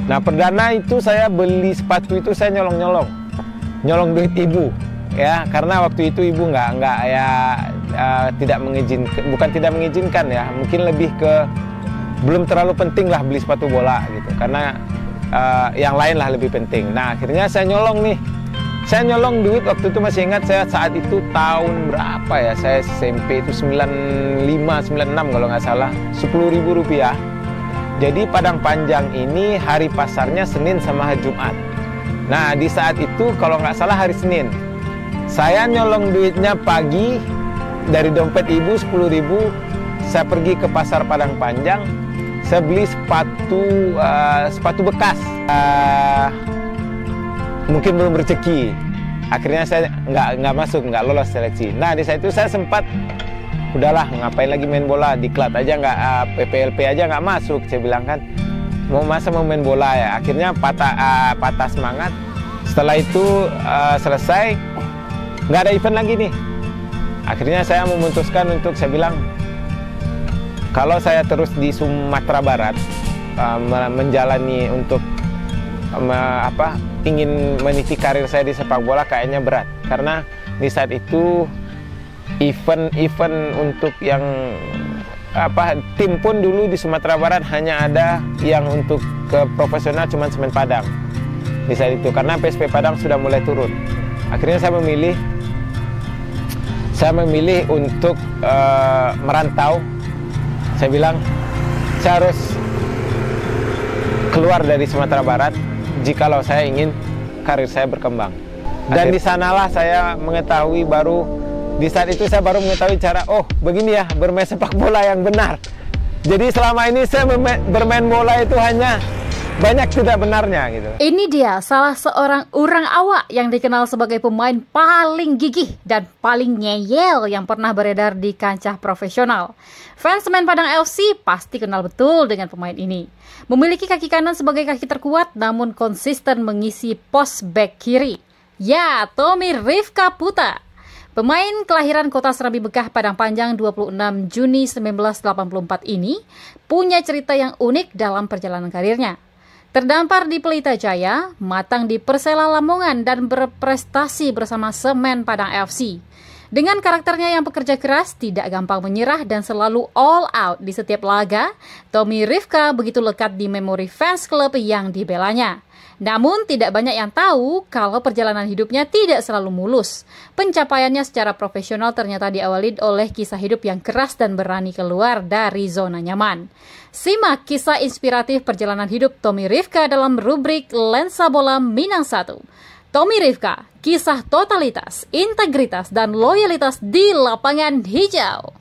Nah, perdana itu saya beli sepatu itu saya nyolong duit ibu, ya, karena waktu itu ibu nggak ya tidak mengizinkan, bukan tidak mengizinkan ya, mungkin lebih ke belum terlalu penting lah beli sepatu bola gitu, karena yang lain lah lebih penting. Nah, akhirnya saya nyolong duit waktu itu, masih ingat saya saat itu tahun berapa ya, saya SMP itu 95, 96 kalau nggak salah, Rp10.000. Jadi Padang Panjang ini hari pasarnya Senin sama hari Jumat. Nah, di saat itu kalau nggak salah hari Senin, saya nyolong duitnya pagi dari dompet ibu 10.000. Saya pergi ke pasar Padang Panjang, saya beli sepatu bekas. Mungkin belum rezeki. Akhirnya saya nggak masuk, nggak lolos seleksi. Nah, di saat itu saya sempat, udahlah, ngapain lagi main bola, diklat aja nggak, PPLP aja nggak masuk. Saya bilang kan, mau main bola ya. Akhirnya patah semangat. Setelah itu selesai, nggak ada event lagi nih. Akhirnya saya memutuskan untuk, saya bilang, kalau saya terus di Sumatera Barat menjalani untuk ingin meniti karir saya di sepak bola kayaknya berat, karena di saat itu event untuk yang tim pun dulu di Sumatera Barat hanya ada yang untuk ke profesional cuman Semen Padang di saat itu, karena PSP Padang sudah mulai turun. Akhirnya saya memilih untuk merantau. Saya bilang saya harus keluar dari Sumatera Barat jikalau saya ingin karir saya berkembang. Dan di sanalah saya mengetahui, di saat itu saya baru mengetahui cara, oh begini ya bermain sepak bola yang benar. Jadi selama ini saya bermain bola itu hanya banyak tidak benarnya gitu. Ini dia salah seorang orang awak yang dikenal sebagai pemain paling gigih dan paling ngeyel yang pernah beredar di kancah profesional. Fans Semen Padang FC pasti kenal betul dengan pemain ini. Memiliki kaki kanan sebagai kaki terkuat, namun konsisten mengisi pos bek kiri. Ya, Tommy Rifka Puta. Pemain kelahiran Kota Serambi Bekah, Padang Panjang 26 Juni 1984 ini punya cerita yang unik dalam perjalanan karirnya. Terdampar di Pelita Jaya, matang di Persela Lamongan, dan berprestasi bersama Semen Padang FC. Dengan karakternya yang pekerja keras, tidak gampang menyerah, dan selalu all out di setiap laga, Tommy Rifka begitu lekat di memori fans klub yang dibelanya. Namun tidak banyak yang tahu kalau perjalanan hidupnya tidak selalu mulus. Pencapaiannya secara profesional ternyata diawali oleh kisah hidup yang keras dan berani keluar dari zona nyaman. Simak kisah inspiratif perjalanan hidup Tommy Rifka dalam rubrik Lensa Bola Minang 1. Tommy Rifka, kisah totalitas, integritas, dan loyalitas di lapangan hijau.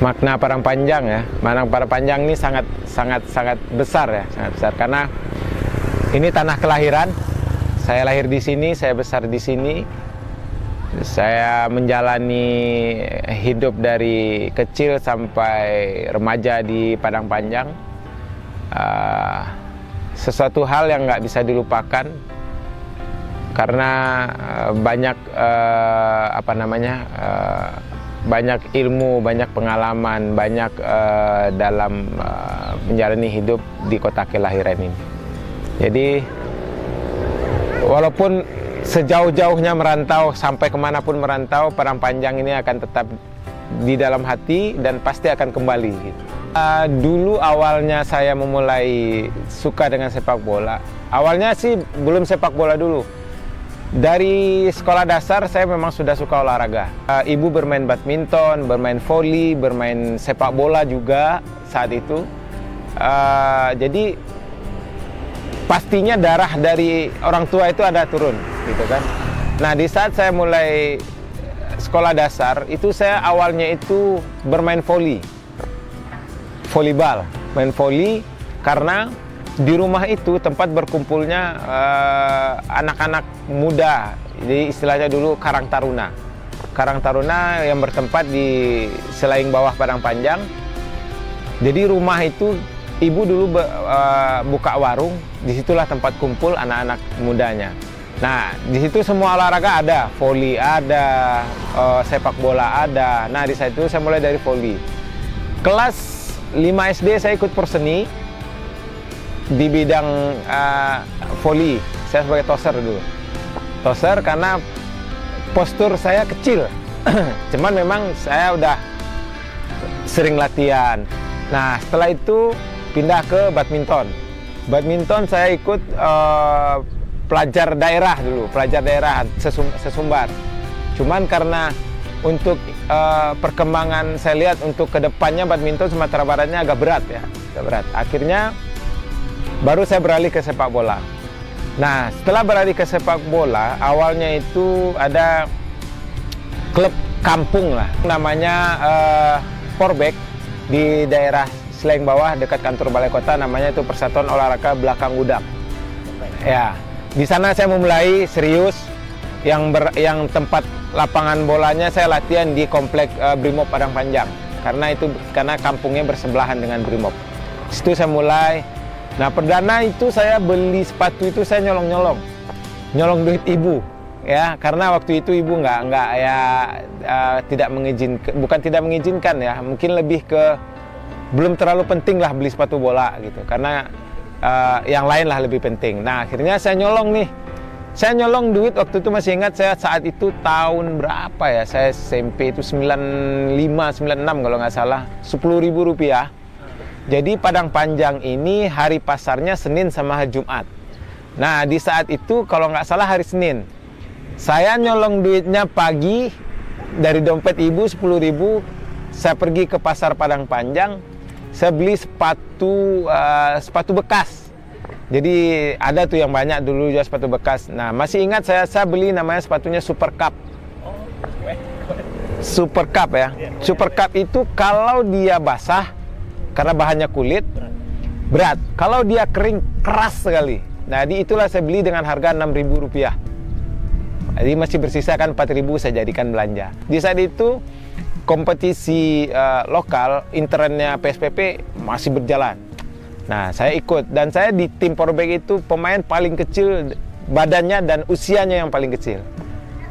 Makna Padang Panjang ya, Padang Panjang ini sangat besar ya, sangat besar karena ini tanah kelahiran. Saya lahir di sini, saya besar di sini. Saya menjalani hidup dari kecil sampai remaja di Padang Panjang. Sesuatu hal yang nggak bisa dilupakan karena banyak banyak ilmu, banyak pengalaman, banyak dalam menjalani hidup di kota kelahiran ini. Jadi walaupun sejauh-jauhnya merantau, sampai kemanapun merantau, Padang Panjang ini akan tetap di dalam hati dan pasti akan kembali gitu. Dulu awalnya saya memulai suka dengan sepak bola. Awalnya sih belum sepak bola dulu. Dari sekolah dasar saya memang sudah suka olahraga. Ibu bermain badminton, bermain voli, bermain sepak bola juga saat itu. Jadi pastinya darah dari orang tua itu ada turun, gitu kan. Nah, di saat saya mulai sekolah dasar itu saya awalnya itu bermain volleyball, main voli karena di rumah itu tempat berkumpulnya anak-anak muda, jadi istilahnya dulu Karang Taruna. Karang Taruna yang bertempat di Selaing Bawah Padang Panjang. Jadi rumah itu ibu dulu buka warung, disitulah tempat kumpul anak-anak mudanya. Nah, di situ semua olahraga ada, voli ada, sepak bola ada. Nah, di saat itu saya mulai dari voli. Kelas 5 SD saya ikut perseni di bidang voli. Saya sebagai toser dulu. Toser karena postur saya kecil. Cuman memang saya udah sering latihan. Nah, setelah itu pindah ke badminton. Badminton saya ikut pelajar daerah dulu, pelajar daerah sesumbar. Cuman karena untuk perkembangan saya lihat untuk kedepannya badminton Sumatera Baratnya agak berat ya, agak berat. Akhirnya baru saya beralih ke sepak bola. Nah, setelah beralih ke sepak bola, awalnya itu ada klub kampung lah, namanya Porbek di daerah Selaing Bawah dekat kantor balai kota, namanya itu Persatuan Olahraga Belakang Udang. Ya. Di sana saya memulai serius, yang tempat lapangan bolanya saya latihan di komplek Brimob Padang Panjang, karena kampungnya bersebelahan dengan Brimob. Situ saya mulai. Nah, perdana itu saya beli sepatu itu saya nyolong duit ibu, ya, karena waktu itu ibu tidak mengizinkan, bukan tidak mengizinkan ya, mungkin lebih ke belum terlalu penting lah beli sepatu bola gitu, karena yang lain lah lebih penting. Nah, akhirnya saya nyolong nih. Saya nyolong duit waktu itu, masih ingat saya saat itu tahun berapa ya? Saya SMP itu 95, 96 kalau nggak salah. Rp10.000. Jadi Padang Panjang ini hari pasarnya Senin sama hari Jumat. Nah, di saat itu kalau nggak salah hari Senin. Saya nyolong duitnya pagi dari dompet ibu 10.000. Saya pergi ke pasar Padang Panjang. Saya beli sepatu bekas. Jadi ada tuh yang banyak dulu jual sepatu bekas. Nah, masih ingat saya beli namanya sepatunya Super Cup. Super Cup ya. Super Cup itu kalau dia basah karena bahannya kulit berat. Kalau dia kering keras sekali. Nah, itulah saya beli dengan harga Rp6.000. Jadi masih bersisa kan 4.000 saya jadikan belanja. Di saat itu kompetisi lokal internnya PSPP masih berjalan. Nah, saya ikut dan saya di tim Porbek itu pemain paling kecil badannya dan usianya yang paling kecil.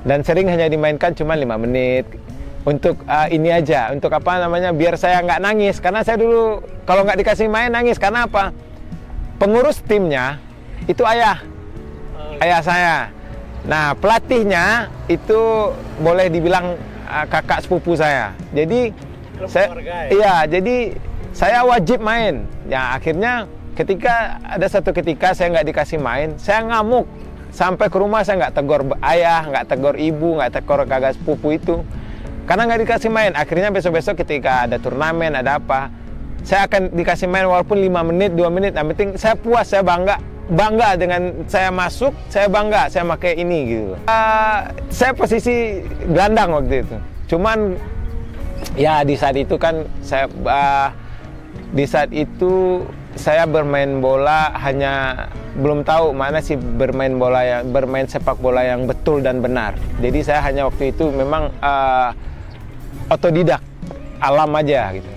Dan sering hanya dimainkan cuma 5 menit. Untuk ini aja, untuk apa namanya, biar saya nggak nangis. Karena saya dulu kalau nggak dikasih main nangis. Karena apa? Pengurus timnya itu ayah saya. Nah, pelatihnya itu boleh dibilang kakak sepupu saya. Jadi jadi saya wajib main. Ya, akhirnya ada satu ketika saya nggak dikasih main, saya ngamuk. Sampai ke rumah saya nggak tegur ayah, nggak tegur ibu, nggak tegur kakak sepupu itu. Karena nggak dikasih main. Akhirnya besok-besok ketika ada turnamen, ada apa, saya akan dikasih main walaupun 5 menit, 2 menit. Yang penting saya puas, saya bangga dengan saya masuk, saya bangga, saya pakai ini gitu. Saya posisi gelandang waktu itu. Cuman ya di saat itu kan saya bermain bola hanya belum tahu mana sih bermain sepak bola yang betul dan benar. Jadi saya hanya waktu itu memang otodidak, alam aja gitu.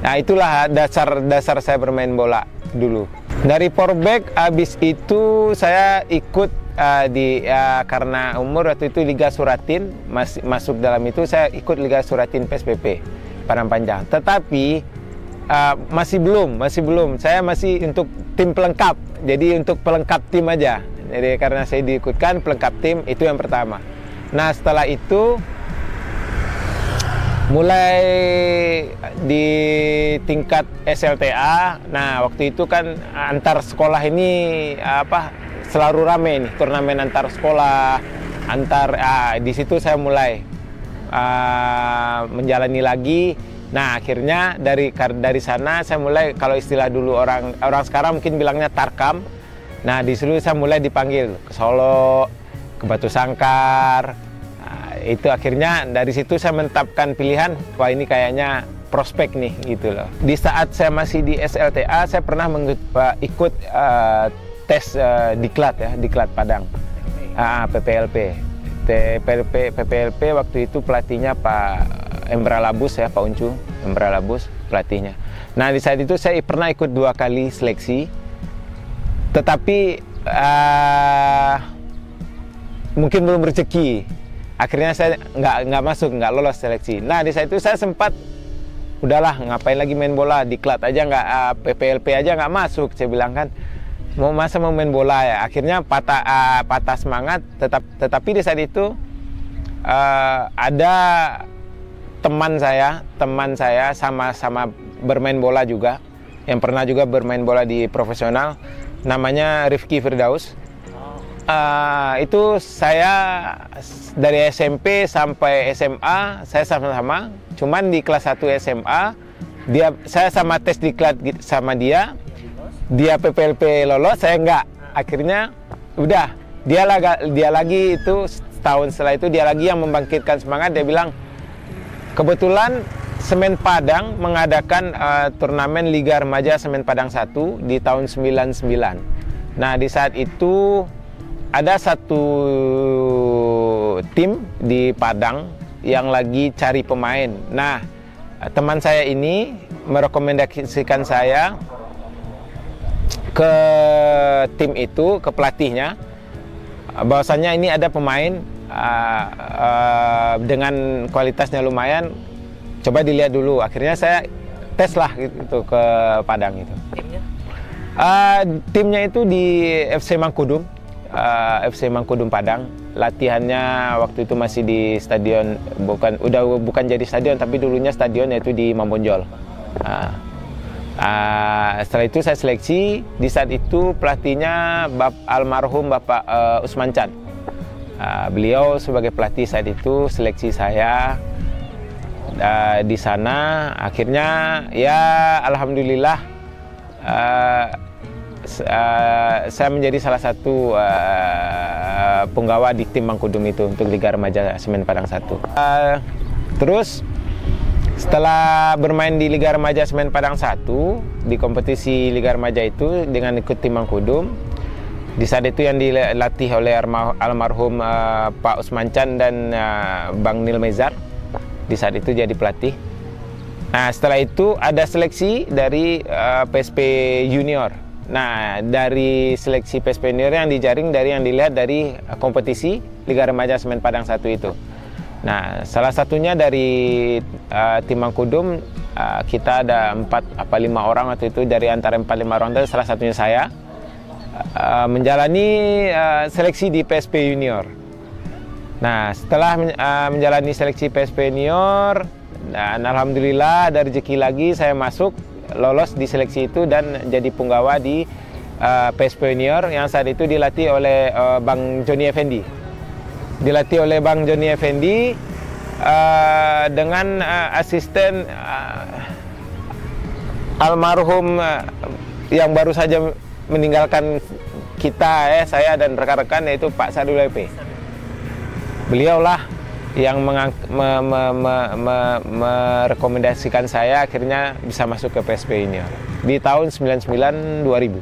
Nah, itulah dasar saya bermain bola dulu. Dari Porbek habis itu saya ikut karena umur waktu itu Liga Suratin masuk dalam itu, saya ikut Liga Suratin PSPP Padang Panjang. Tetapi masih belum. Saya masih untuk tim pelengkap. Jadi untuk pelengkap tim aja. Jadi karena saya diikutkan pelengkap tim itu yang pertama. Nah, setelah itu mulai di tingkat SLTA. Nah, waktu itu kan antar sekolah ini selalu rame nih, turnamen antar sekolah, di situ saya mulai menjalani lagi. Nah, akhirnya dari sana saya mulai, kalau istilah dulu orang sekarang mungkin bilangnya tarkam. Nah, di situ saya mulai dipanggil ke Solo, ke Batu Sangkar. Itu akhirnya dari situ saya menetapkan pilihan, wah ini kayaknya prospek nih gitu loh. Di saat saya masih di SLTA, saya pernah ikut tes diklat ya, diklat Padang, PPLP. PPLP waktu itu pelatihnya Pak Embra Labus ya, Pak Uncu Embra Labus pelatihnya. Nah di saat itu saya pernah ikut 2 kali seleksi, tetapi mungkin belum rezeki. Akhirnya saya nggak masuk, nggak lolos seleksi. Nah di saat itu saya sempat udahlah, ngapain lagi main bola, diklat aja nggak, PPLP aja nggak masuk. Saya bilang kan, mau main bola ya. Akhirnya patah semangat. Tetapi di saat itu ada teman saya sama-sama bermain bola juga, yang pernah juga bermain bola di profesional, namanya Rifki Firdaus. Itu saya dari SMP sampai SMA saya sama-sama, cuman di kelas 1 SMA saya sama tes diklat sama dia PPLP lolos, saya enggak. Akhirnya udah, dia lagi itu setahun setelah itu dia lagi yang membangkitkan semangat. Dia bilang, kebetulan Semen Padang mengadakan turnamen Liga Remaja Semen Padang 1 di tahun 99. Nah di saat itu ada satu tim di Padang yang lagi cari pemain. Nah teman saya ini merekomendasikan saya ke tim itu, ke pelatihnya, bahwasanya ini ada pemain dengan kualitasnya lumayan, coba dilihat dulu. Akhirnya saya tes lah gitu ke Padang itu. Timnya itu di FC Mangkudum, FC Mangkudum Padang. Latihannya waktu itu masih di stadion, bukan jadi stadion, tapi dulunya stadion, yaitu di Mambonjol. Setelah itu saya seleksi. Di saat itu pelatihnya almarhum Bapak Usman Chan. Beliau sebagai pelatih saat itu seleksi saya di sana. Akhirnya ya alhamdulillah saya menjadi salah satu penggawa di tim Mangkudum itu untuk Liga Remaja Semen Padang 1. Terus setelah bermain di Liga Remaja Semen Padang 1, di kompetisi Liga Remaja itu dengan ikut tim Mangkudum, di saat itu yang dilatih oleh almarhum Pak Usman Chan dan Bang Nil Mezar. Di saat itu jadi pelatih. Nah setelah itu ada seleksi dari PSP Junior. Nah dari seleksi PSP Junior yang dijaring dari yang dilihat dari kompetisi Liga Remaja Semen Padang 1 itu. Nah salah satunya dari tim Mangkudum, kita ada 4 apa 5 orang waktu itu. Dari antara 4-5 orang itu salah satunya saya menjalani seleksi di PSP Junior. Nah setelah menjalani seleksi PSP Junior, dan alhamdulillah ada rezeki lagi, saya masuk, lolos di seleksi itu dan jadi penggawa di PSP Junior yang saat itu dilatih oleh Bang Joni Effendi. Dilatih oleh Bang Joni Effendi dengan asisten almarhum yang baru saja meninggalkan kita, saya dan rekan-rekan, yaitu Pak Sadul Lepe. Beliaulah yang merekomendasikan saya akhirnya bisa masuk ke PSP Junior di tahun 99-2000.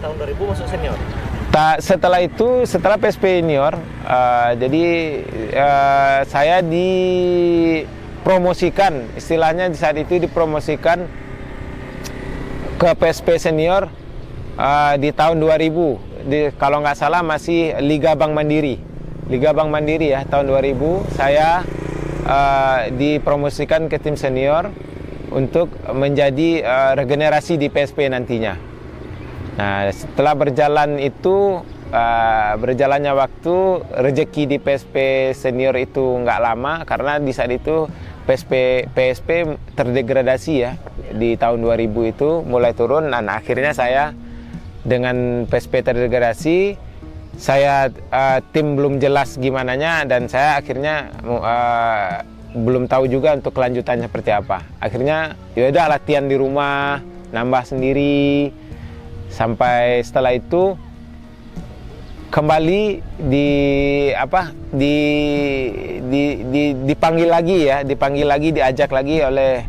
Tahun 2000 masuk senior? Setelah itu, setelah PSP Junior, jadi saya dipromosikan, istilahnya di saat itu dipromosikan ke PSP Senior di tahun 2000. Kalau nggak salah masih Liga Bank Mandiri. Liga Bank Mandiri ya, tahun 2000 saya dipromosikan ke tim senior untuk menjadi regenerasi di PSP nantinya. Nah setelah berjalan itu, berjalannya waktu, rezeki di PSP senior itu nggak lama, karena di saat itu PSP terdegradasi ya, di tahun 2000 itu mulai turun. Nah akhirnya saya dengan PSP terdegradasi, saya tim belum jelas gimananya, dan saya akhirnya belum tahu juga untuk kelanjutannya seperti apa. Akhirnya ya udah latihan di rumah, nambah sendiri, sampai setelah itu kembali dipanggil lagi ya, diajak lagi oleh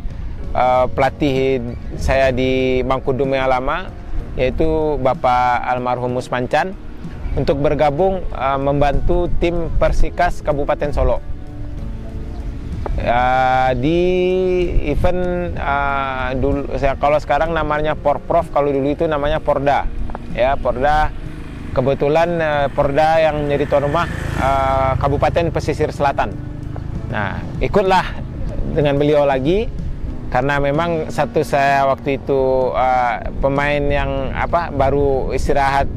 pelatih saya di Mangkudume yang lama, yaitu Bapak almarhum Musmancan, untuk bergabung membantu tim Persikas Kabupaten Solo di event dulu. Kalau sekarang namanya Porprov, kalau dulu itu namanya Porda. Ya, Porda. Kebetulan Porda yang menjadi tuan rumah Kabupaten Pesisir Selatan. Nah, ikutlah dengan beliau lagi, karena memang satu saya waktu itu pemain yang baru istirahat,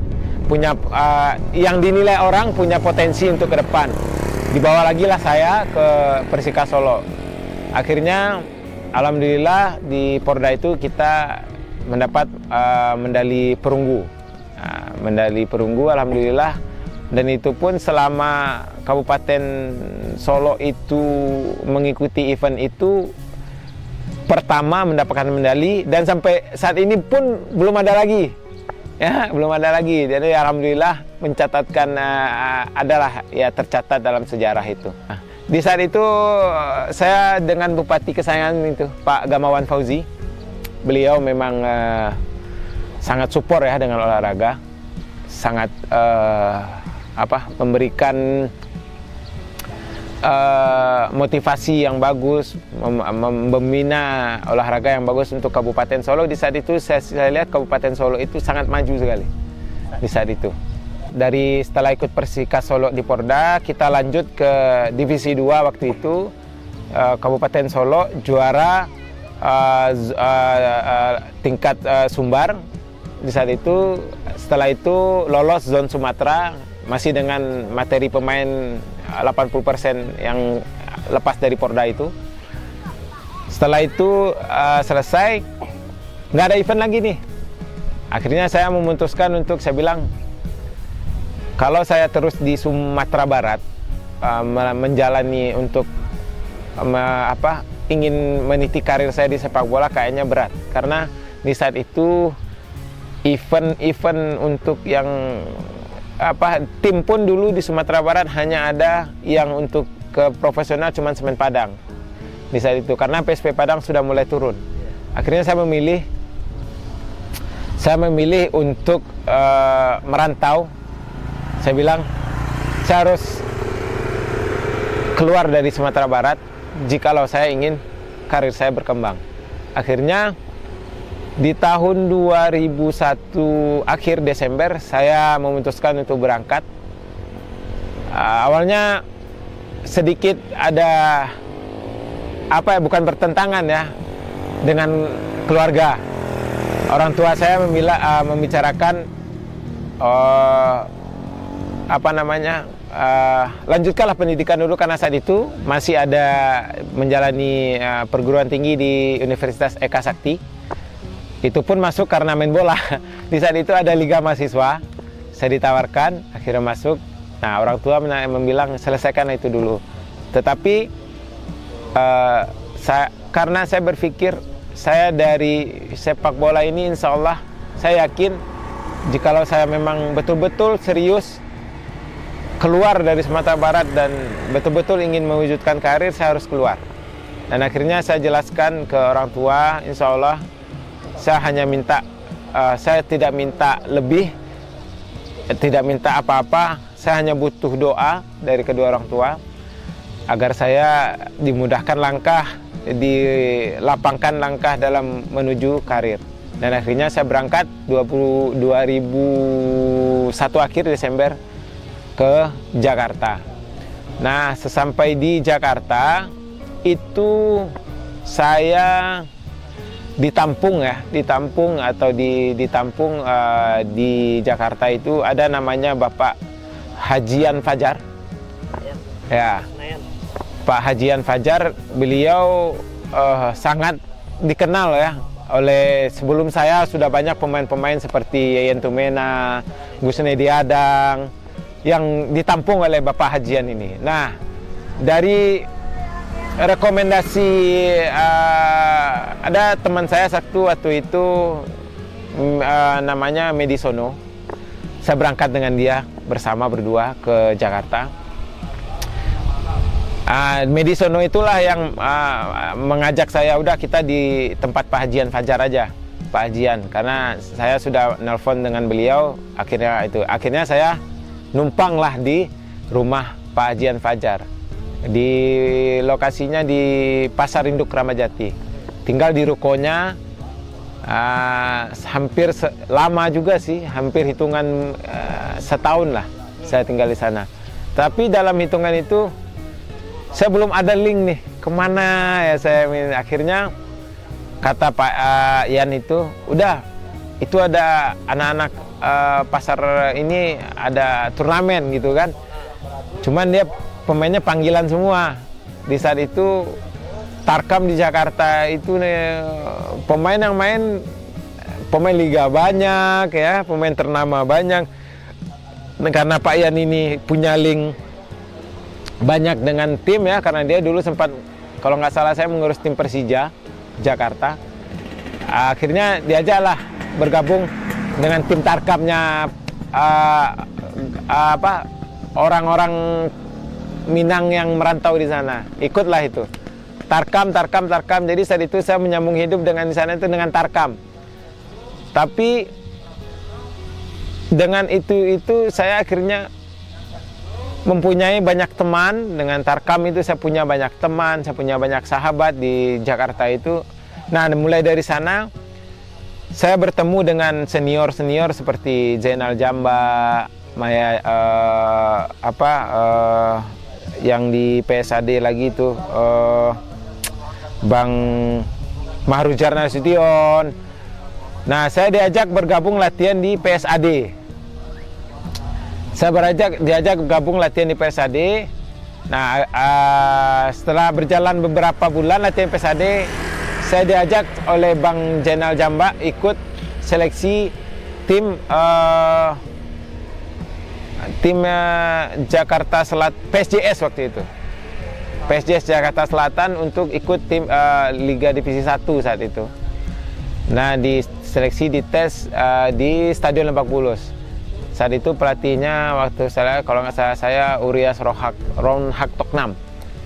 punya yang dinilai orang punya potensi untuk ke depan. Dibawa lagi lah saya ke Persikas Solo. Akhirnya alhamdulillah di Porda itu kita mendapat medali perunggu. Medali perunggu alhamdulillah, dan itu pun selama Kabupaten Solo itu mengikuti event itu pertama mendapatkan medali, dan sampai saat ini pun belum ada lagi. Ya, belum ada lagi. Jadi alhamdulillah mencatatkan adalah ya tercatat dalam sejarah itu. Di saat itu saya dengan Bupati kesayangan itu Pak Gamawan Fauzi. Beliau memang sangat support ya dengan olahraga, sangat memberikan motivasi yang bagus, membina olahraga yang bagus untuk Kabupaten Solo. Di saat itu saya lihat Kabupaten Solo itu sangat maju sekali di saat itu. Setelah ikut Persikas Solo di Porda, kita lanjut ke Divisi 2 waktu itu. Kabupaten Solo juara tingkat Sumbar. Di saat itu, setelah itu lolos zon Sumatera, masih dengan materi pemain 80% yang lepas dari Porda itu. Setelah itu selesai, nggak ada event lagi nih. Akhirnya saya memutuskan untuk, saya bilang, kalau saya terus di Sumatera Barat menjalani untuk ingin meniti karir saya di sepak bola, kayaknya berat. Karena di saat itu event untuk yang tim pun dulu di Sumatera Barat hanya ada yang untuk ke profesional cuman Semen Padang di saat itu, karena PSP Padang sudah mulai turun. Akhirnya saya memilih untuk merantau. Saya bilang saya harus keluar dari Sumatera Barat jikalau saya ingin karir saya berkembang. Akhirnya di tahun 2001 akhir Desember saya memutuskan untuk berangkat. Awalnya sedikit ada bukan bertentangan ya dengan keluarga. Orang tua saya membicarakan lanjutkanlah pendidikan dulu, karena saat itu masih ada menjalani perguruan tinggi di Universitas Eka Sakti. Itu pun masuk karena main bola. Di saat itu ada Liga Mahasiswa, saya ditawarkan, akhirnya masuk. Nah, orang tua membilang selesaikan itu dulu. Tetapi karena saya berpikir saya dari sepak bola ini, insya Allah saya yakin jikalau saya memang betul-betul serius keluar dari Sumatera Barat dan betul-betul ingin mewujudkan karir, saya harus keluar. Dan akhirnya saya jelaskan ke orang tua, insya Allah saya hanya minta, saya tidak minta lebih, tidak minta apa-apa. Saya hanya butuh doa dari kedua orang tua agar saya dimudahkan langkah, dilapangkan langkah dalam menuju karir. Dan akhirnya saya berangkat 2001 akhir Desember ke Jakarta. Nah, sesampai di Jakarta itu saya ditampung di Jakarta itu ada namanya Bapak Hajian Fajar. Ya, Pak Hajian Fajar, beliau sangat dikenal ya oleh, sebelum saya sudah banyak pemain-pemain seperti Yeyen Tumena, Gusnedi Adang yang ditampung oleh Bapak Hajian ini. Nah, dari rekomendasi ada teman saya satu waktu itu namanya Medisono. Saya berangkat dengan dia bersama berdua ke Jakarta. Medisono itulah yang mengajak saya, udah kita di tempat Pak Hajian Fajar aja, Pak Hajian, karena saya sudah nelpon dengan beliau. Akhirnya saya numpang lah di rumah Pak Hajian Fajar, di lokasinya di Pasar Induk Ramadjati. Tinggal di rukonya hampir lama juga sih, hampir hitungan setahun lah saya tinggal di sana. Tapi dalam hitungan itu saya belum ada link nih kemana ya saya. Akhirnya kata Pak Yan itu, udah itu ada anak-anak pasar ini ada turnamen gitu kan. Cuman dia pemainnya panggilan semua. Di saat itu Tarkam di Jakarta itu pemain yang main, pemain liga banyak ya, pemain ternama banyak. Karena Pak Yan ini punya link banyak dengan tim ya, karena dia dulu sempat, kalau nggak salah saya mengurus tim Persija Jakarta. Akhirnya diajaklah bergabung dengan tim Tarkamnya orang-orang Minang yang merantau di sana. Ikutlah itu. Tarkam. Jadi saat itu saya menyambung hidup dengan di sana itu dengan Tarkam. Tapi dengan itu saya akhirnya mempunyai banyak teman. Dengan Tarkam itu saya punya banyak teman, saya punya banyak sahabat di Jakarta itu. Nah, mulai dari sana saya bertemu dengan senior-senior seperti Zainal Jamba, yang di PSAD lagi itu, Bang Mahrujar Nasution. Nah, saya diajak bergabung latihan di PSAD. Saya diajak gabung latihan di PSAD. Nah, setelah berjalan beberapa bulan latihan PSAD, saya diajak oleh Bang Zainal Jamba ikut seleksi tim Jakarta Selatan, PSJS waktu itu. PSJS Jakarta Selatan untuk ikut tim Liga Divisi 1 saat itu. Nah, di seleksi di tes di Stadion Lebak Bulus. Saat itu pelatihnya waktu saya, kalau nggak salah saya Urias Ronhak Toknam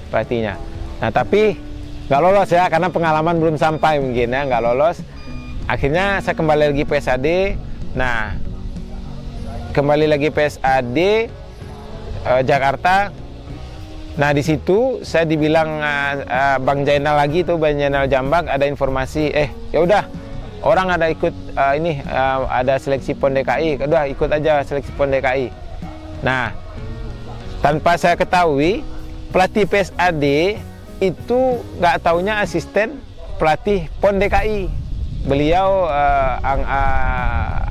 pelatihnya. Nah, tapi nggak lolos ya, karena pengalaman belum sampai mungkin ya, nggak lolos. Akhirnya saya kembali lagi PSAD. Nah, kembali lagi PSAD Jakarta. Nah, di situ saya dibilang Bang Zainal lagi tuh, Bang Zainal Jambak, ada informasi, ya udah orang ada ikut ada seleksi PON DKI, udah ikut aja seleksi PON DKI. Nah, tanpa saya ketahui, pelatih PSAD itu nggak taunya asisten pelatih PON DKI. Beliau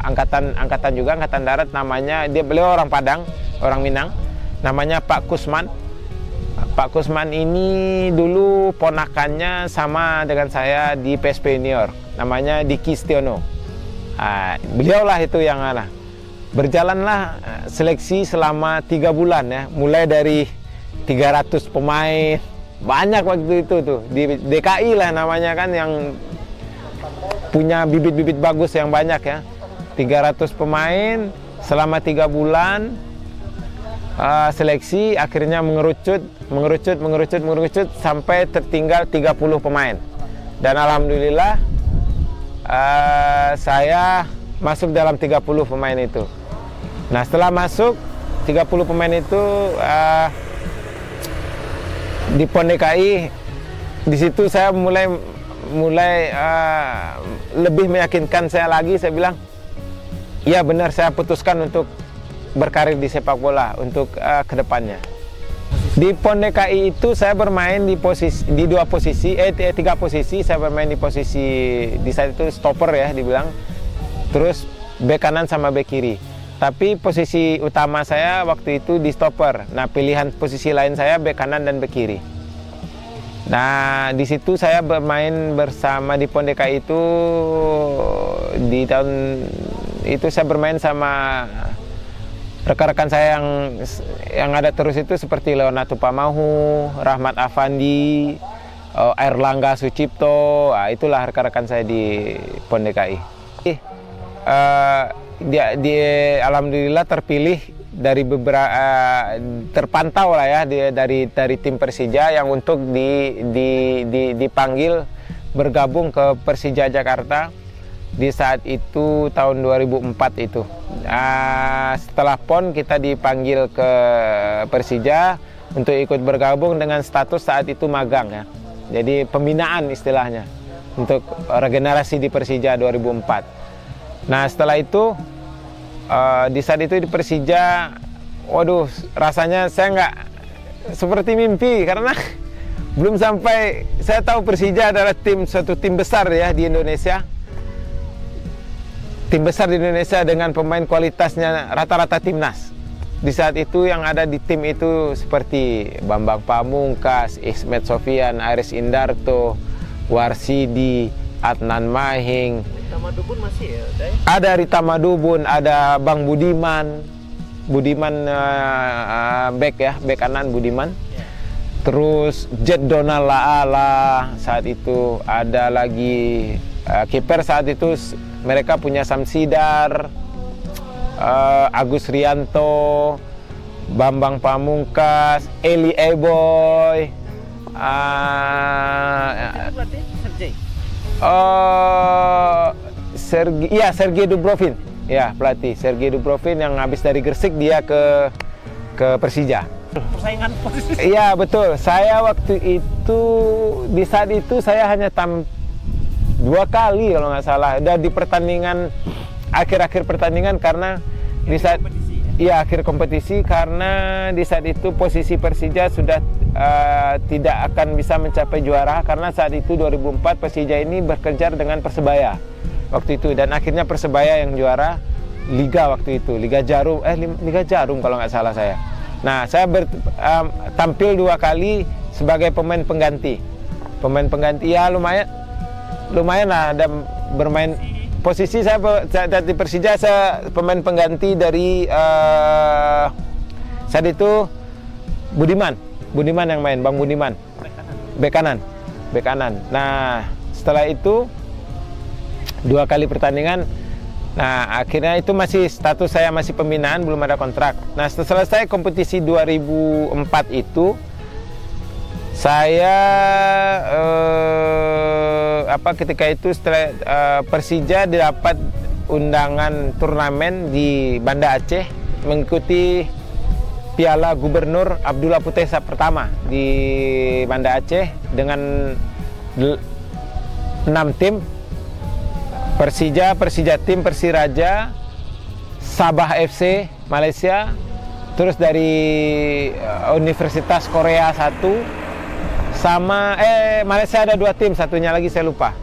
angkatan juga, angkatan darat, namanya beliau orang Padang, orang Minang, namanya Pak Kusman. Pak Kusman ini dulu ponakannya sama dengan saya di PSP Junior, namanya Diki Stiono. Beliau lah itu yang berjalanlah seleksi selama 3 bulan ya, mulai dari 300 pemain, banyak waktu itu tuh di DKI lah namanya kan, yang punya bibit-bibit bagus yang banyak ya. 300 pemain selama 3 bulan seleksi, akhirnya mengerucut sampai tertinggal 30 pemain. Dan alhamdulillah saya masuk dalam 30 pemain itu. Nah, setelah masuk 30 pemain itu di PON DKI, di situ saya mulai lebih meyakinkan saya lagi. Saya bilang, iya benar, saya putuskan untuk berkarir di sepak bola untuk kedepannya. Di PON DKI itu saya bermain di 3 posisi. Saya bermain di posisi, di saat itu stopper ya dibilang, terus bek kanan sama bek kiri. Tapi posisi utama saya waktu itu di stopper. Nah, pilihan posisi lain saya bek kanan dan bek kiri. Nah, di situ saya bermain bersama di PON DKI itu, di tahun itu saya bermain sama rekan-rekan saya yang ada terus itu seperti Leonardo Pamahu, Rahmat Afandi, Erlangga Sucipto. Itulah rekan-rekan saya di PON DKI. Alhamdulillah terpilih dari beberapa terpantau lah ya dari tim Persija yang untuk dipanggil bergabung ke Persija Jakarta di saat itu tahun 2004 itu. Setelah PON kita dipanggil ke Persija untuk ikut bergabung dengan status saat itu magang ya. Jadi pembinaan istilahnya untuk regenerasi di Persija 2004. Nah setelah itu di saat itu di Persija, waduh rasanya saya nggak seperti mimpi karena belum sampai saya tahu Persija adalah suatu tim besar ya di Indonesia. Tim besar di Indonesia dengan pemain kualitasnya rata-rata timnas. Di saat itu yang ada di tim itu seperti Bambang Pamungkas, Ismet Sofyan, Aris Indarto, Warsidi, Adnan Mahing. Rita Madubun masih ya? Ada Rita Madubun, ada Bang Budiman. Bek ya, bek kanan Budiman. Terus Jet Donald Laala saat itu, ada lagi kiper saat itu mereka punya Samsidar, Agus Rianto, Bambang Pamungkas, Eli Eboy, Sergei Dubrovin, ya pelatih Sergei Dubrovin yang habis dari Gresik dia ke Persija. Persaingan posisi. Iya betul. Saya waktu itu di saat itu saya hanya 2 kali kalau nggak salah. Dan di pertandingan akhir pertandingan karena di saat akhir kompetisi karena di saat itu posisi Persija sudah tidak akan bisa mencapai juara karena saat itu 2004 Persija ini bekerja dengan Persebaya waktu itu dan akhirnya Persebaya yang juara Liga waktu itu, Liga Jarum kalau nggak salah saya. Nah saya tampil 2 kali sebagai pemain pengganti ya lumayan lah ada bermain. Posisi saya di Persija pemain pengganti dari saat itu Budiman yang main, Bang Budiman, bek kanan. Nah setelah itu 2 kali pertandingan. Nah akhirnya itu masih status saya masih pembinaan, belum ada kontrak. Nah setelah selesai kompetisi 2004 itu saya ketika itu setelah Persija dapat undangan turnamen di Banda Aceh mengikuti Piala Gubernur Abdullah Putesa pertama di Banda Aceh dengan 6 tim. Persija tim, Persiraja, Sabah FC Malaysia, terus dari Universitas Korea 1, sama Malaysia ada 2 tim, satunya lagi saya lupa.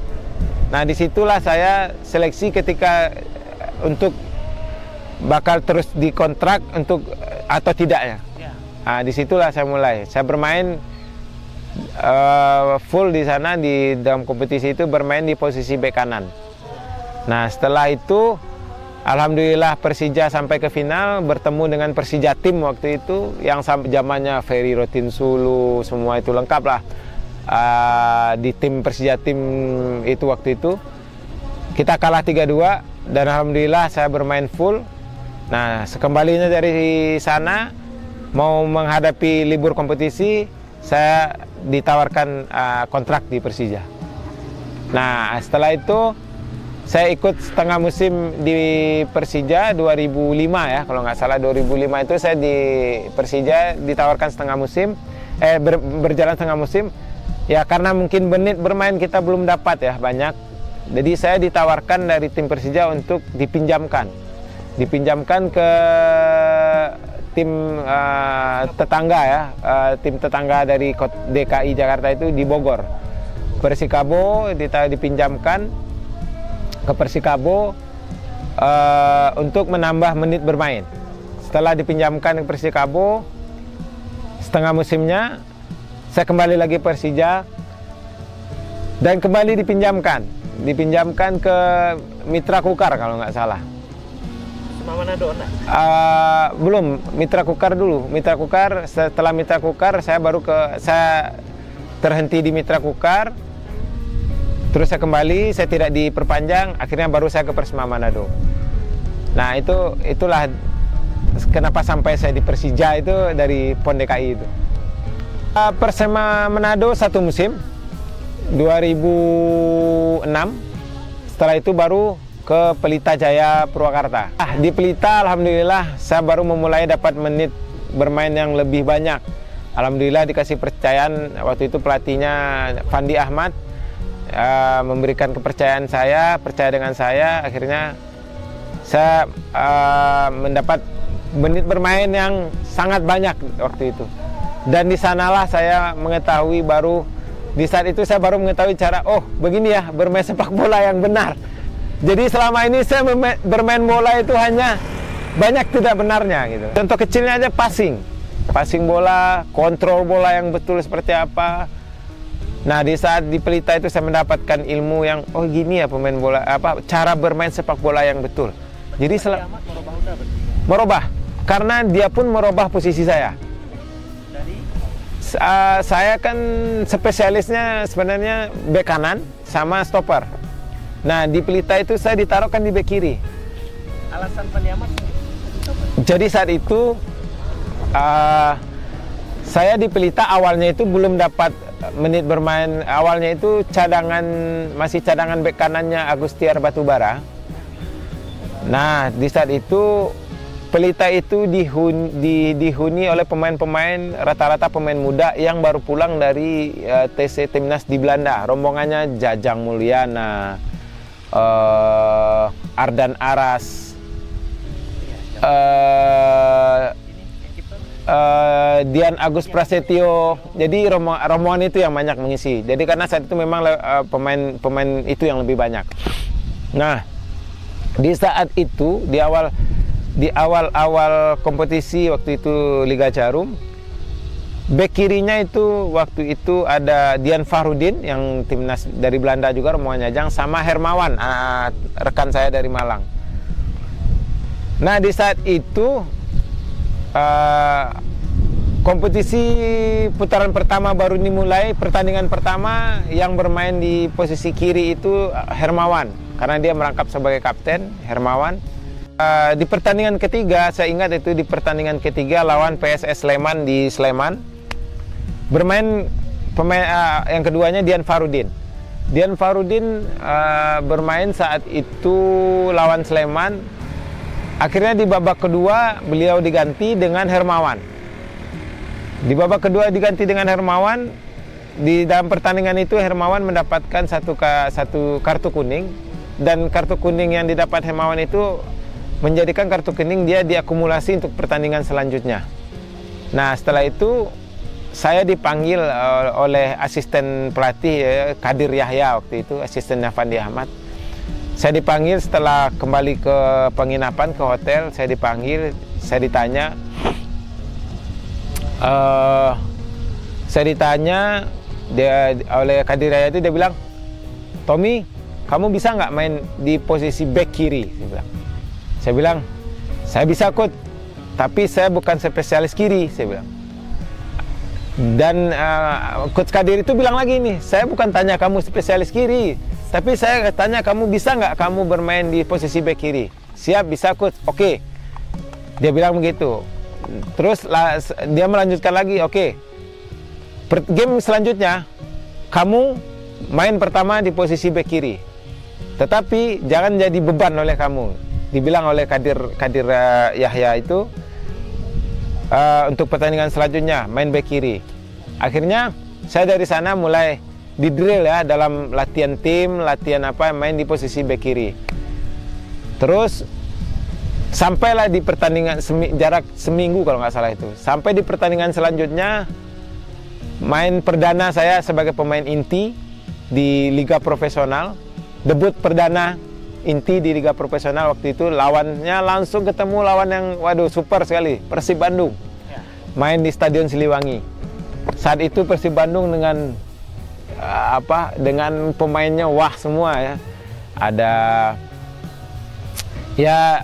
Nah disitulah saya seleksi ketika untuk bakal terus dikontrak untuk atau tidaknya. Nah disitulah saya mulai. Saya bermain full di sana di dalam kompetisi itu bermain di posisi bek kanan. Nah setelah itu alhamdulillah Persija sampai ke final bertemu dengan Persija tim waktu itu yang zamannya Ferry Rotinsulu semua itu lengkap lah di tim Persija tim itu waktu itu kita kalah 3-2 dan alhamdulillah saya bermain full. Nah sekembalinya dari sana mau menghadapi libur kompetisi saya ditawarkan kontrak di Persija. Nah setelah itu saya ikut setengah musim di Persija 2005 ya, kalau nggak salah 2005 itu saya di Persija ditawarkan setengah musim, berjalan setengah musim, ya karena mungkin menit bermain kita belum dapat ya banyak, jadi saya ditawarkan dari tim Persija untuk dipinjamkan ke tim tetangga ya, tim tetangga dari DKI Jakarta itu di Bogor, Persikabo dipinjamkan ke Persikabo untuk menambah menit bermain. Setelah dipinjamkan ke Persikabo setengah musimnya saya kembali lagi Persija dan kembali dipinjamkan ke Mitra Kukar kalau nggak salah. Manado enggak? Belum, Mitra Kukar dulu. Mitra Kukar, setelah Mitra Kukar saya terhenti di Mitra Kukar. Terus saya kembali, saya tidak diperpanjang, akhirnya baru saya ke Persema Manado. Nah itulah kenapa sampai saya di Persija itu dari PON DKI itu. Persema Manado satu musim 2006. Setelah itu baru ke Pelita Jaya Purwakarta. Di Pelita alhamdulillah saya baru memulai dapat menit bermain yang lebih banyak. Alhamdulillah dikasih percayaan waktu itu pelatihnya Fandi Ahmad, memberikan kepercayaan saya, percaya dengan saya. Akhirnya saya mendapat menit bermain yang sangat banyak waktu itu. Dan di sanalah saya mengetahui di saat itu saya baru mengetahui cara, oh begini ya bermain sepak bola yang benar. Jadi selama ini saya bermain bola itu hanya banyak tidak benarnya gitu. Contoh kecilnya aja passing bola, kontrol bola yang betul seperti apa. Nah di saat di Pelita itu saya mendapatkan ilmu yang, oh gini ya pemain bola, cara bermain sepak bola yang betul. Jadi merubah, karena dia pun merubah posisi saya. Saya kan spesialisnya sebenarnya bek kanan sama stopper. Nah di Pelita itu saya ditaruhkan di bek kiri. Alasan Fandi Ahmad? Jadi saat itu saya di Pelita awalnya itu belum dapat menit bermain. Awalnya itu masih cadangan bek kanannya Agustiar Batubara. Nah di saat itu Pelita itu dihuni oleh pemain-pemain, rata-rata pemain muda yang baru pulang dari TC Timnas di Belanda. Rombongannya Jajang Mulyana, Ardan Aras, Dian Agus Prasetyo. Jadi rombongan itu yang banyak mengisi. Jadi karena saat itu memang pemain itu yang lebih banyak. Nah, di saat itu di awal kompetisi waktu itu Liga Jarum, bek kirinya itu waktu itu ada Dian Fahrudin yang timnas dari Belanda juga, rombongan Jajang, sama Hermawan, rekan saya dari Malang. Nah di saat itu kompetisi putaran pertama baru dimulai. Pertandingan pertama yang bermain di posisi kiri itu Hermawan, karena dia merangkap sebagai kapten. Hermawan di pertandingan ketiga, saya ingat itu di pertandingan ketiga lawan PSS Sleman di Sleman, bermain pemain yang keduanya Dian Fahrudin. Dian Fahrudin bermain saat itu lawan Sleman. Akhirnya di babak kedua beliau diganti dengan Hermawan. Di babak kedua diganti dengan Hermawan. Di dalam pertandingan itu Hermawan mendapatkan satu kartu kuning, dan kartu kuning yang didapat Hermawan itu menjadikan kartu kuning dia diakumulasi untuk pertandingan selanjutnya. Nah setelah itu saya dipanggil oleh asisten pelatih Kadir Yahya, waktu itu asistennya Fandi Ahmad. Saya dipanggil setelah kembali ke penginapan, ke hotel. Saya dipanggil, saya ditanya oleh Kadir Yahya itu, dia bilang, Tommy, kamu bisa nggak main di posisi bek kiri? Dia bilang. Saya bilang, saya bisa coach, tapi saya bukan spesialis kiri, saya bilang. Dan coach Kadir itu bilang lagi nih, saya bukan tanya kamu spesialis kiri, tapi saya tanya kamu bisa nggak kamu bermain di posisi bek kiri? Siap, bisa coach, oke. Dia bilang begitu. Terus dia melanjutkan lagi, oke. Game selanjutnya, kamu main pertama di posisi bek kiri, tetapi jangan jadi beban oleh kamu. Dibilang oleh Kadir Yahya itu, untuk pertandingan selanjutnya main bek kiri. Akhirnya saya dari sana mulai didrill ya dalam latihan tim, main di posisi bek kiri. Terus sampailah di pertandingan jarak seminggu kalau nggak salah itu. Sampai di pertandingan selanjutnya main perdana saya sebagai pemain inti di Liga Profesional. Debut perdana inti di Liga Profesional waktu itu, lawannya langsung ketemu lawan yang waduh super sekali, Persib Bandung. Main di Stadion Siliwangi. Saat itu Persib Bandung dengan dengan pemainnya wah semua ya. Ada ya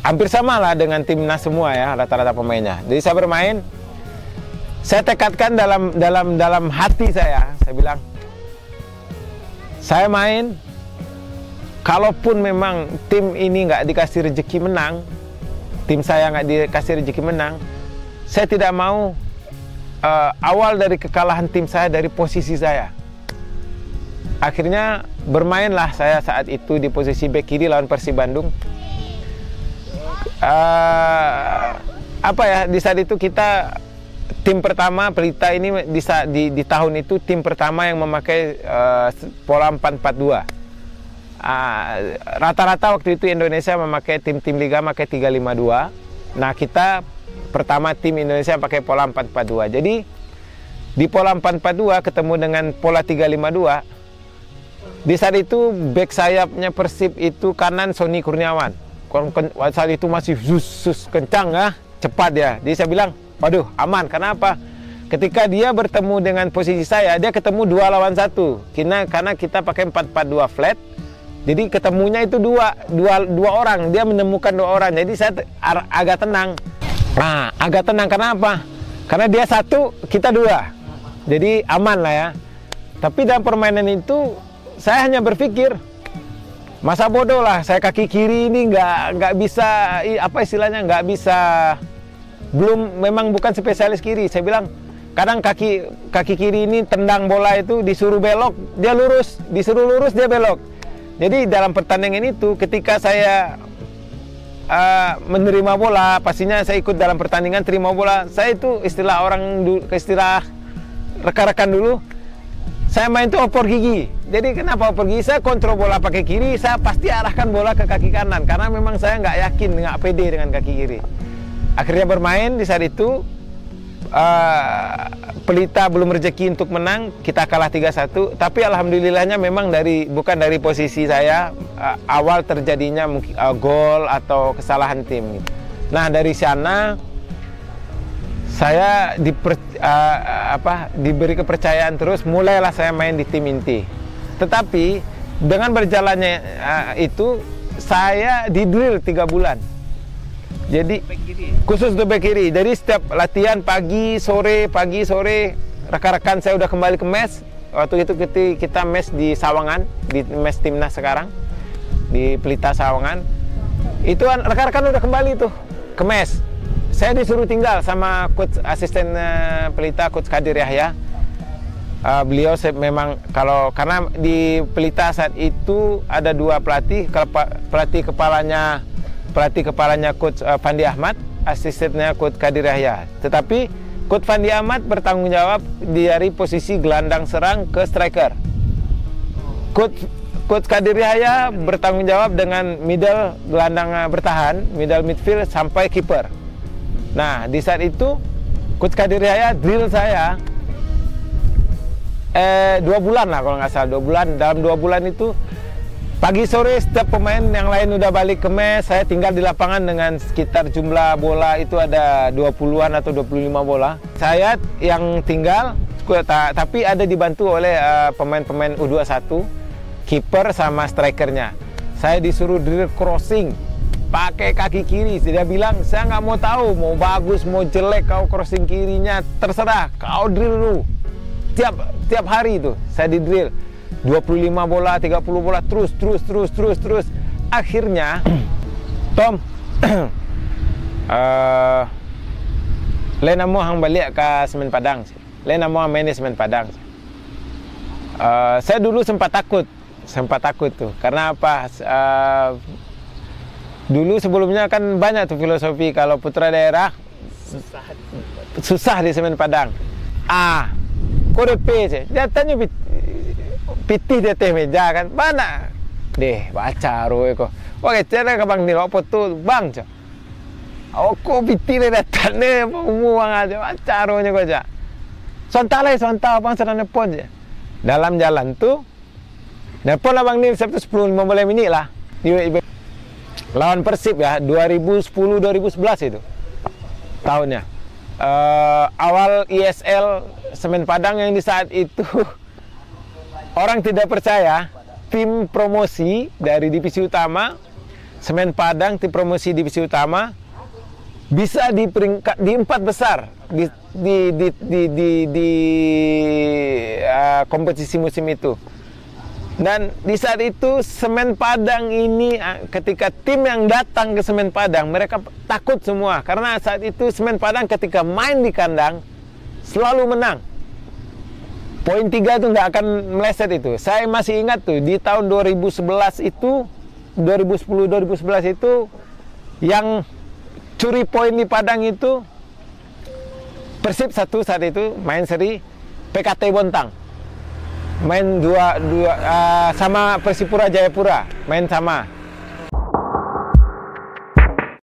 hampir sama lah dengan timnas semua ya, rata-rata pemainnya. Jadi saya bermain, saya tekadkan dalam hati saya bilang, saya main, kalaupun memang tim ini nggak dikasih rezeki menang, tim saya nggak dikasih rezeki menang, saya tidak mau awal dari kekalahan tim saya dari posisi saya. Akhirnya bermainlah saya saat itu di posisi bek kiri lawan Persib Bandung. Di saat itu kita tim pertama Pelita ini di tahun itu tim pertama yang memakai pola 4-4-2. Rata-rata waktu itu Indonesia memakai tim-tim liga memakai 3-5-2. Nah, kita pertama tim Indonesia pakai pola 4-4-2. Jadi di pola 4-4-2 ketemu dengan pola 3-5-2. Di saat itu bek sayapnya Persib itu kanan Sony Kurniawan. Saat itu masih sus kencang ya, cepat ya. Jadi saya bilang, waduh aman. Kenapa? Ketika dia bertemu dengan posisi saya, dia ketemu 2 lawan 1. Karena kita pakai 4-4-2 flat. Jadi ketemunya itu dua orang. Dia menemukan 2 orang. Jadi saya agak tenang. Nah, agak tenang kenapa? Karena dia 1, kita 2. Jadi aman lah ya. Tapi dalam permainan itu saya hanya berpikir, masa bodoh lah, saya kaki kiri ini nggak bisa, nggak bisa, memang bukan spesialis kiri. Saya bilang, kadang kaki kiri ini tendang bola itu disuruh belok, dia lurus, disuruh lurus, dia belok. Jadi dalam pertandingan itu, ketika saya menerima bola, pastinya saya ikut dalam pertandingan terima bola. Saya itu istilah rekan-rekan dulu, saya main tuh opor gigi. Jadi kenapa opor gigi? Saya kontrol bola pakai kiri, saya pasti arahkan bola ke kaki kanan. Karena memang saya nggak yakin, nggak pede dengan kaki kiri. Akhirnya bermain di saat itu, Pelita belum rezeki untuk menang, kita kalah 3-1. Tapi alhamdulillahnya memang bukan dari posisi saya, awal terjadinya gol atau kesalahan tim. Nah, dari sana saya diberi kepercayaan terus, mulailah saya main di tim inti. Tetapi dengan berjalannya itu saya di drill 3 bulan. Jadi khusus untuk bek kiri. Jadi setiap latihan pagi sore, rekan-rekan saya udah kembali ke mes. Waktu itu kita mes di Sawangan, di mes timnas sekarang di Pelita Sawangan. Itu rekan-rekan udah kembali tuh ke mes. Saya disuruh tinggal sama coach asisten Pelita, Coach Kadir Yahya. Beliau memang karena di Pelita saat itu ada 2 pelatih, pelatih kepalanya Coach Fandi Ahmad, asistennya Coach Kadir Yahya. Tetapi Coach Fandi Ahmad bertanggung jawab dari posisi gelandang serang ke striker. Coach Kadir Yahya bertanggung jawab dengan middle gelandang bertahan, middle midfield sampai kiper. Nah, di saat itu Coach Kadir Yahya drill saya 2 bulan lah kalau nggak salah, 2 bulan. Dalam 2 bulan itu pagi sore setiap pemain yang lain udah balik ke mes, saya tinggal di lapangan dengan sekitar jumlah bola itu ada 20-an atau 25 bola. Saya yang tinggal, tapi ada dibantu oleh pemain-pemain U21, kiper sama strikernya. Saya disuruh drill crossing pakai kaki kiri. Dia bilang, saya nggak mau tahu, mau bagus, mau jelek, kau crossing kirinya, terserah, kau drill dulu. Tiap hari itu saya di drill 25 bola, 30 bola, terus. Akhirnya Tom Lena mau hang balik ke Semen Padang. Lena mau main di Semen Padang. Saya dulu sempat takut tuh. Karena apa? Dulu sebelumnya kan banyak tuh filosofi kalau putra daerah susah di Semen Padang. Kode P sih. Dia tanya pitih di atas meja kan. Mana? Deh, baca roe ko. Wah, cara ke bang ni apa tu bang cak. Aku pitih dia datang ni, umuang aja baca roe ko aja. Sontak bang sana nepon je. Dalam jalan tu, nepon lah bang ni Sabtu 10-15 minit lah. Lawan Persib ya, 2010-2011 itu tahunnya. Awal ISL Semen Padang yang di saat itu orang tidak percaya, tim promosi dari divisi utama Semen Padang, tim promosi divisi utama bisa di peringkat di 4 besar di kompetisi musim itu. Dan di saat itu Semen Padang ini, ketika tim yang datang ke Semen Padang, mereka takut semua. Karena saat itu Semen Padang ketika main di kandang selalu menang. Poin 3 itu nggak akan meleset itu. Saya masih ingat tuh di tahun 2011 itu, 2010-2011 itu, yang curi poin di Padang itu Persib 1 saat itu main seri, PKT Bontang main dua sama Persipura Jayapura main sama.